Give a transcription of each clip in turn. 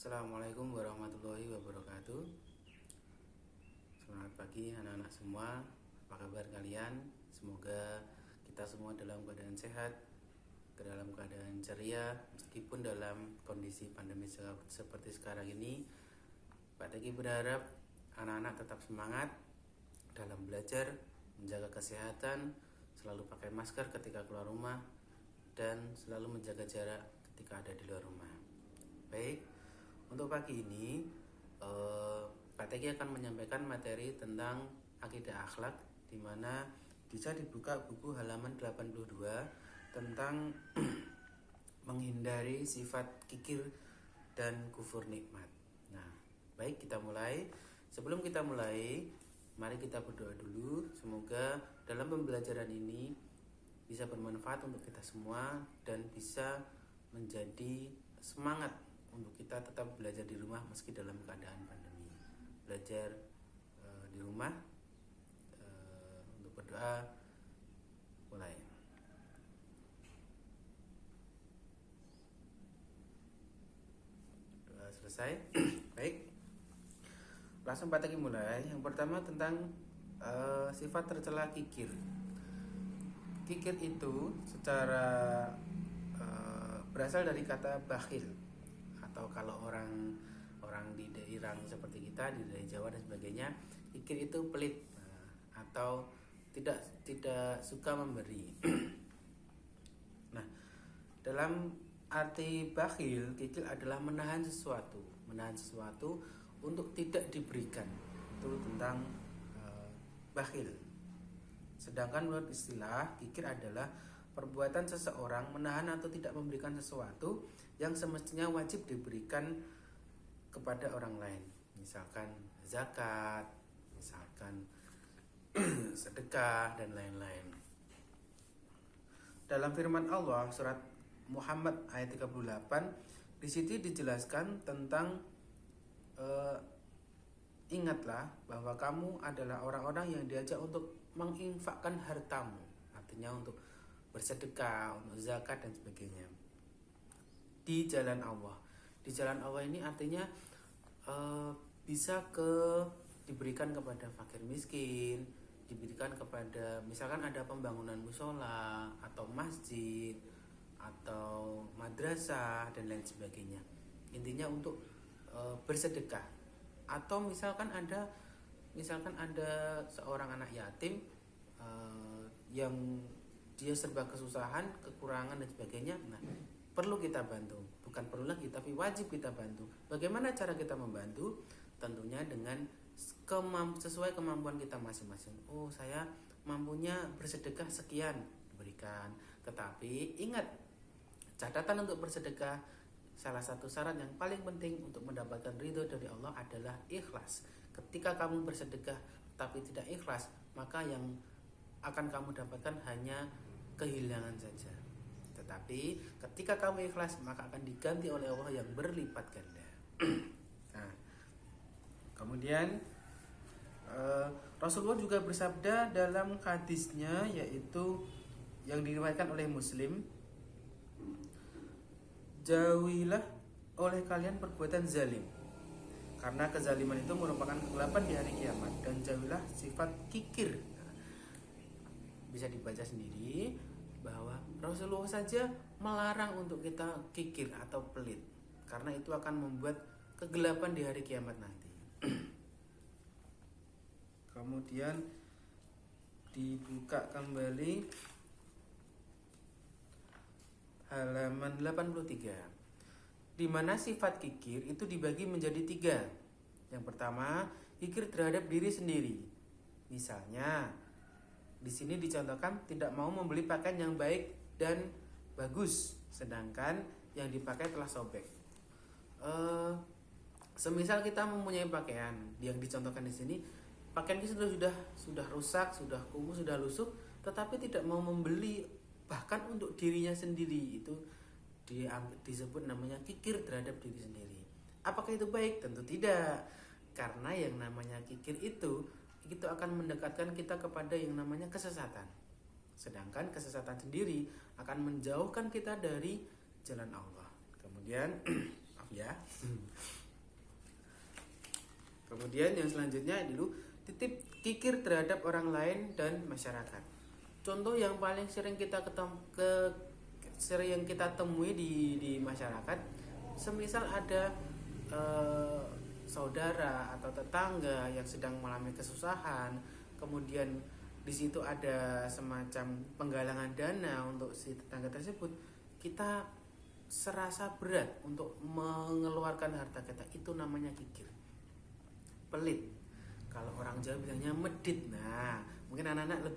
Assalamualaikum warahmatullahi wabarakatuh. Selamat pagi anak-anak semua. Apa kabar kalian? Semoga kita semua dalam keadaan sehat, dalam keadaan ceria, meskipun dalam kondisi pandemi seperti sekarang ini. Pak Teki berharap anak-anak tetap semangat dalam belajar, menjaga kesehatan, selalu pakai masker ketika keluar rumah, dan selalu menjaga jarak ketika ada di luar rumah. Baik, untuk pagi ini Pak Teki akan menyampaikan materi tentang akidah akhlak, di mana bisa dibuka buku halaman 82 tentang menghindari sifat kikir dan kufur nikmat. Nah, baik, kita mulai. Sebelum kita mulai, mari kita berdoa dulu. Semoga dalam pembelajaran ini bisa bermanfaat untuk kita semua dan bisa menjadi semangat untuk kita tetap belajar di rumah meski dalam keadaan pandemi. Belajar di rumah, untuk berdoa. Mulai. Doa selesai. Baik, langsung Pak Teki mulai. Yang pertama tentang sifat tercela kikir. Kikir itu secara berasal dari kata bakhil, atau kalau orang di daerah seperti kita di daerah Jawa dan sebagainya, kikir itu pelit, atau tidak suka memberi. Nah, dalam arti bakhil, kikir adalah menahan sesuatu untuk tidak diberikan. Itu tentang bakhil. Sedangkan menurut istilah, kikir adalah perbuatan seseorang menahan atau tidak memberikan sesuatu yang semestinya wajib diberikan kepada orang lain. Misalkan zakat, misalkan sedekah, dan lain-lain. Dalam firman Allah surat Muhammad ayat 38, di situ dijelaskan tentang ingatlah bahwa kamu adalah orang-orang yang diajak untuk menginfakkan hartamu, artinya untuk bersedekah, untuk zakat dan sebagainya di jalan Allah. Di jalan Allah ini artinya bisa diberikan kepada fakir miskin, diberikan kepada misalkan ada pembangunan musola atau masjid atau madrasah dan lain sebagainya. Intinya untuk bersedekah. Atau misalkan ada seorang anak yatim yang dia serba kesusahan, kekurangan dan sebagainya. Nah, perlu kita bantu. Bukan perlu lagi, tapi wajib kita bantu. Bagaimana cara kita membantu? Tentunya dengan sesuai kemampuan kita masing-masing. Oh, saya mampunya bersedekah sekian, diberikan. Tetapi ingat, catatan untuk bersedekah, salah satu syarat yang paling penting untuk mendapatkan ridho dari Allah adalah ikhlas. Ketika kamu bersedekah tapi tidak ikhlas, maka yang akan kamu dapatkan hanya kehilangan saja. Tetapi ketika kamu ikhlas, maka akan diganti oleh Allah yang berlipat ganda. Nah, kemudian Rasulullah juga bersabda dalam hadisnya, yaitu yang diriwayatkan oleh Muslim, jauhilah oleh kalian perbuatan zalim, karena kezaliman itu merupakan kegelapan di hari kiamat, dan jauhilah sifat kikir. Bisa dibaca sendiri bahwa Rasulullah saja melarang untuk kita kikir atau pelit, karena itu akan membuat kegelapan di hari kiamat nanti. Kemudian dibuka kembali halaman 83, di mana sifat kikir itu dibagi menjadi 3. Yang pertama, kikir terhadap diri sendiri. Misalnya di sini dicontohkan tidak mau membeli pakaian yang baik dan bagus, sedangkan yang dipakai telah sobek. Semisal kita mempunyai pakaian yang dicontohkan di sini, pakaian itu sudah rusak, sudah kumuh, sudah lusuh, tetapi tidak mau membeli bahkan untuk dirinya sendiri, itu disebut namanya kikir terhadap diri sendiri. Apakah itu baik? Tentu tidak, karena yang namanya kikir itu akan mendekatkan kita kepada yang namanya kesesatan. Sedangkan kesesatan sendiri akan menjauhkan kita dari jalan Allah. Kemudian ya. Kemudian yang selanjutnya dulu titip kikir terhadap orang lain dan masyarakat. Contoh yang paling sering kita temui di masyarakat, semisal ada saudara atau tetangga yang sedang mengalami kesusahan, kemudian di situ ada semacam penggalangan dana untuk si tetangga tersebut, kita serasa berat untuk mengeluarkan harta kita, itu namanya kikir. Pelit. Kalau orang Jawa bilangnya medit. Nah, mungkin anak-anak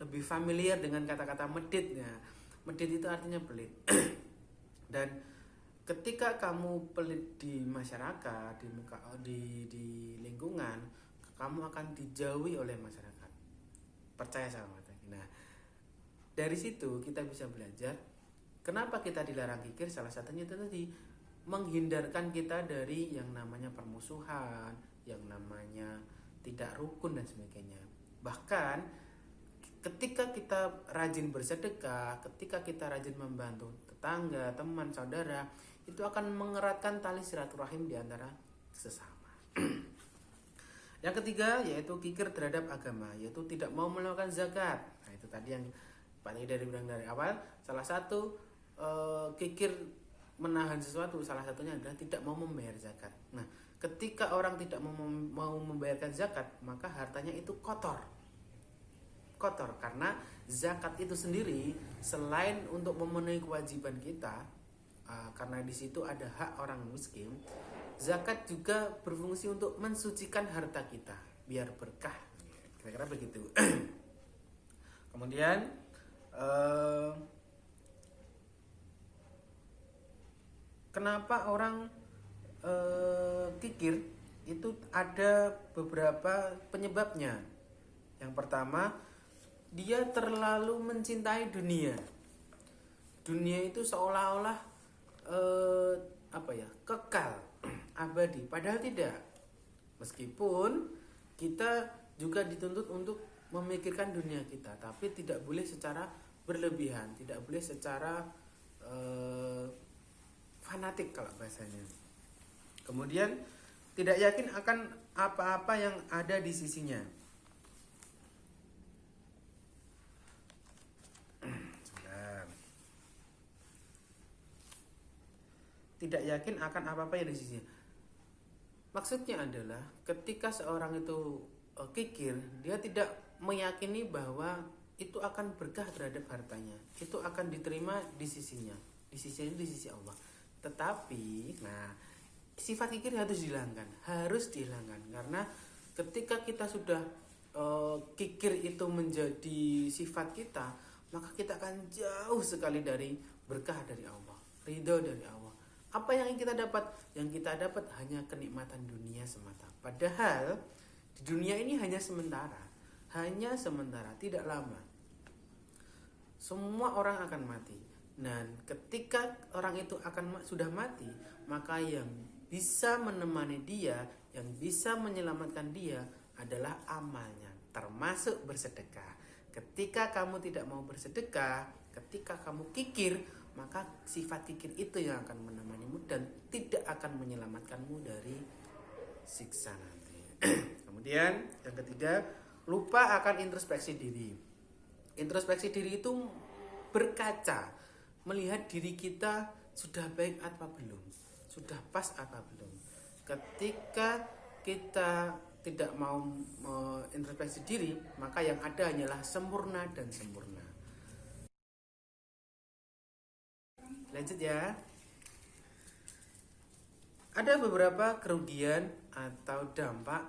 lebih familiar dengan kata-kata medit. Nah, medit itu artinya pelit. Dan ketika kamu pelit di masyarakat, di lingkungan, kamu akan dijauhi oleh masyarakat. Percaya sama saya. Nah, dari situ kita bisa belajar kenapa kita dilarang kikir. Salah satunya itu tadi, menghindarkan kita dari yang namanya permusuhan, yang namanya tidak rukun dan sebagainya. Bahkan ketika kita rajin bersedekah, ketika kita rajin membantu tetangga, teman, saudara, itu akan mengeratkan tali silaturahim di antara sesama. Yang ketiga yaitu kikir terhadap agama, yaitu tidak mau melakukan zakat. Nah, itu tadi yang Pak Nidari bilang dari awal, salah satu kikir menahan sesuatu, salah satunya adalah tidak mau membayar zakat. Nah, ketika orang tidak mau membayarkan zakat, maka hartanya itu kotor karena zakat itu sendiri selain untuk memenuhi kewajiban kita, karena di situ ada hak orang miskin, zakat juga berfungsi untuk mensucikan harta kita biar berkah, kira-kira begitu. Kemudian kenapa orang kikir, itu ada beberapa penyebabnya. Yang pertama, dia terlalu mencintai dunia. Dunia itu seolah-olah kekal, abadi, padahal tidak. Meskipun kita juga dituntut untuk memikirkan dunia kita, tapi tidak boleh secara berlebihan, tidak boleh secara fanatik kalau bahasanya. Kemudian tidak yakin akan apa-apa yang ada di sisinya. Tidak yakin akan apa-apa yang di sisinya. Maksudnya adalah ketika seorang itu kikir, dia tidak meyakini bahwa itu akan berkah terhadap hartanya, itu akan diterima di sisinya, di sisi Allah. Tetapi, sifat kikir harus dihilangkan, karena ketika kita sudah kikir itu menjadi sifat kita, maka kita akan jauh sekali dari berkah dari Allah, ridho dari Allah. Apa yang kita dapat? Yang kita dapat hanya kenikmatan dunia semata. Padahal di dunia ini hanya sementara, tidak lama. Semua orang akan mati. Dan ketika orang itu sudah mati, maka yang bisa menemani dia, yang bisa menyelamatkan dia adalah amalnya, termasuk bersedekah. Ketika kamu tidak mau bersedekah, ketika kamu kikir, maka sifat kikir itu yang akan menemanimu dan tidak akan menyelamatkanmu dari siksa nanti. Kemudian yang ketiga, lupa akan introspeksi diri. Introspeksi diri itu berkaca, melihat diri kita sudah baik apa belum, sudah pas apa belum. Ketika kita tidak mau introspeksi diri, maka yang ada hanyalah sempurna dan sempurna. Lanjut ya. Ada beberapa kerugian atau dampak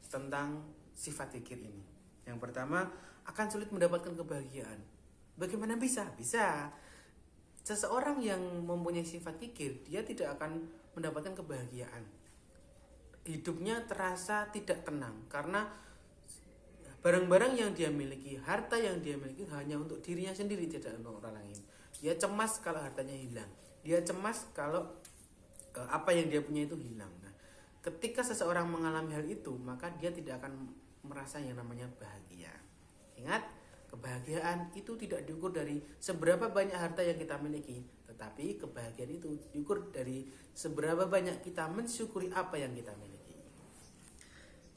tentang sifat kikir ini. Yang pertama, akan sulit mendapatkan kebahagiaan. Bagaimana bisa? Bisa. Seseorang yang mempunyai sifat kikir, dia tidak akan mendapatkan kebahagiaan. Hidupnya terasa tidak tenang karena barang-barang yang dia miliki, harta yang dia miliki hanya untuk dirinya sendiri, tidak untuk orang lain. Dia cemas kalau hartanya hilang. Dia cemas kalau apa yang dia punya itu hilang. Nah, ketika seseorang mengalami hal itu, maka dia tidak akan merasa yang namanya bahagia. Ingat, Kebahagiaan itu tidak diukur dari seberapa banyak harta yang kita miliki, tetapi kebahagiaan itu diukur dari seberapa banyak kita mensyukuri apa yang kita miliki.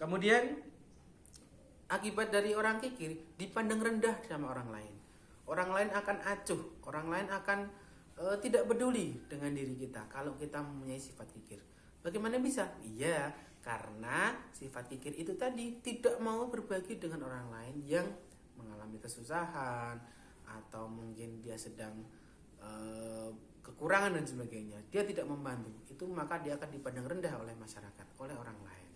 Kemudian akibat dari orang kikir dipandang rendah sama orang lain. Orang lain akan acuh, orang lain akan tidak peduli dengan diri kita kalau kita mempunyai sifat kikir. Bagaimana bisa? Iya, karena sifat kikir itu tadi tidak mau berbagi dengan orang lain yang mengalami kesusahan atau mungkin dia sedang kekurangan dan sebagainya. Dia tidak membantu. Itu maka dia akan dipandang rendah oleh masyarakat, oleh orang lain.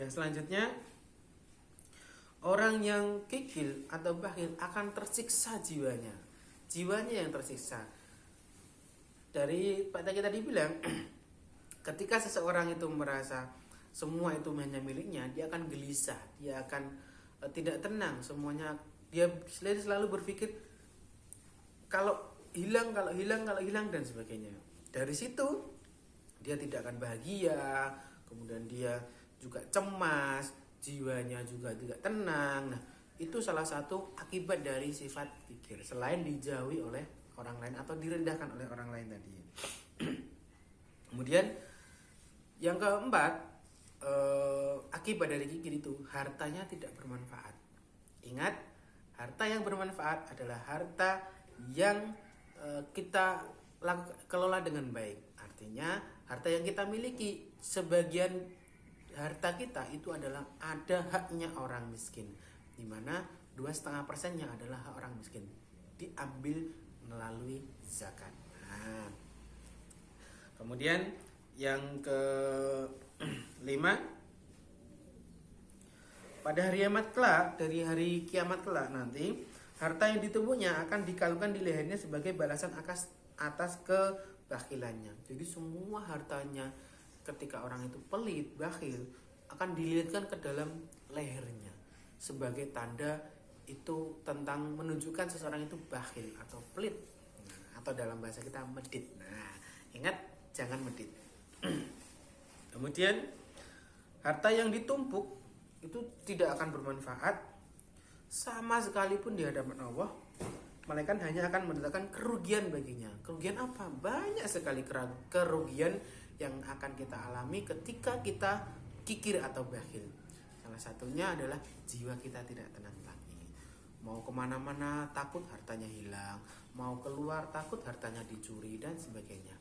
Yang selanjutnya, orang yang kikir atau bakhil akan tersiksa jiwanya. Jiwanya yang tersiksa. Dari Pak Taki tadi bilang, ketika seseorang itu merasa semua itu hanya miliknya, dia akan gelisah, dia akan tidak tenang, semuanya dia selalu berpikir kalau hilang dan sebagainya. Dari situ dia tidak akan bahagia, kemudian dia juga cemas, jiwanya juga tidak tenang. Nah, itu salah satu akibat dari sifat kikir, selain dijauhi oleh orang lain atau direndahkan oleh orang lain tadi. Kemudian yang keempat, akibat dari kikir itu hartanya tidak bermanfaat. Ingat, harta yang bermanfaat adalah harta yang kita kelola dengan baik. Artinya harta yang kita miliki, sebagian harta kita itu adalah ada haknya orang miskin, di mana 2,5%-nya adalah hak orang miskin, diambil melalui zakat. Nah, kemudian yang kelima, pada hari kiamat kelak, dari hari kiamat kelak nanti, harta yang ditumbuknya akan dikalungkan di lehernya sebagai balasan atas kebakhilannya. Jadi semua hartanya ketika orang itu pelit, bakhil, akan dililitkan ke dalam lehernya sebagai tanda itu tentang menunjukkan seseorang itu bakhil atau pelit, atau dalam bahasa kita medit. Nah, ingat, jangan medit. Kemudian harta yang ditumpuk itu tidak akan bermanfaat sama sekalipun di hadapan Allah, melainkan hanya akan mendatangkan kerugian baginya. Kerugian apa? Banyak sekali kerugian yang akan kita alami ketika kita kikir atau bakhil. Salah satunya adalah jiwa kita tidak tenang lagi. Mau kemana-mana takut hartanya hilang, mau keluar takut hartanya dicuri dan sebagainya.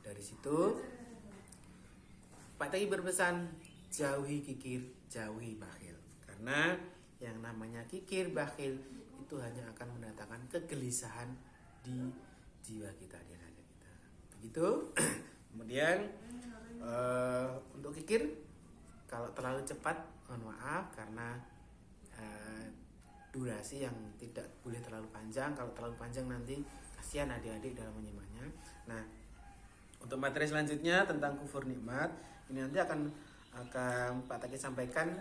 Dari situ Pak Taki berpesan, jauhi kikir, jauhi bakhil. Karena yang namanya kikir, bakhil itu hanya akan mendatangkan kegelisahan di jiwa kita, di hati kita. Begitu. Kemudian untuk kikir, kalau terlalu cepat, mohon maaf karena durasi yang tidak boleh terlalu panjang. Kalau terlalu panjang nanti kasihan adik-adik dalam menyimaknya. Nah, untuk materi selanjutnya tentang kufur nikmat, ini nanti akan Pak Taki sampaikan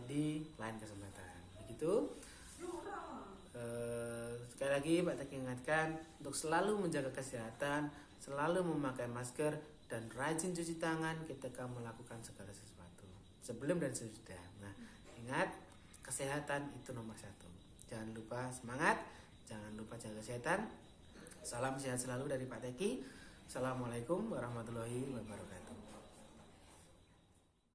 di lain kesempatan. Begitu. Sekali lagi Pak Taki ingatkan untuk selalu menjaga kesehatan, selalu memakai masker, dan rajin cuci tangan ketika melakukan segala sesuatu, sebelum dan sesudah. Nah, ingat, kesehatan itu nomor 1. Jangan lupa semangat, jangan lupa jaga kesehatan. Salam sehat selalu dari Pak Taki. Assalamualaikum warahmatullahi wabarakatuh.